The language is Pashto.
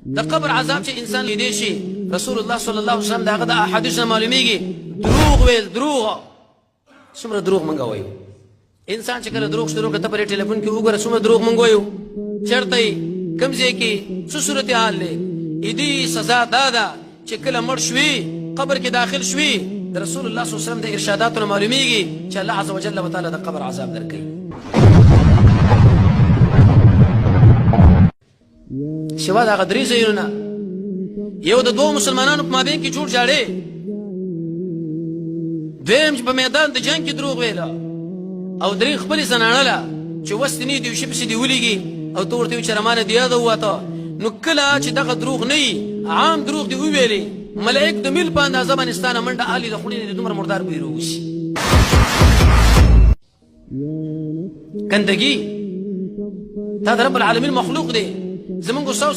د قبر عذاب چې انسان لیدې شي رسول الله صلی الله علیه وسلم دغه د احادیث نه معلومیږي دروغ ویل دروغ څومره دروغ مونږ وایو انسان چې کله دروغ شروع کړي ته پر ټلیفون کې وګوره څومره دروغ مونږ وایو چېرته یې کوم ځای کې څه صورت حال دی دې سزا دا ده چې کله مړ شوي قبر کې داخل شوي د رسول الله صلی الله علیه وسلم د ارشاداتو نه معلومیږي چې الله عز وجل وتعالى د قبر عذاب درکوي سوا د هغه درې ځایونه یو د دوو مسلمانانو په مابین کې جوړ جاړې دویم چې په میدان د جنګ کې دروغ ویله او درې خپلې زنانه چې وسنې دي یو شي پسې دې ولیږي او ته ورته وایې چې رمانه دې یاده ووته نو کله چې دغه دروغ نه وي عام دروغ دې وویلې ملائک د میل په اندازه باندې ستا نه منډه الي د خولې نه دې دومره مردار بوی راوشي ګندګي تا د رب العالمین مخلوق دی زمونږ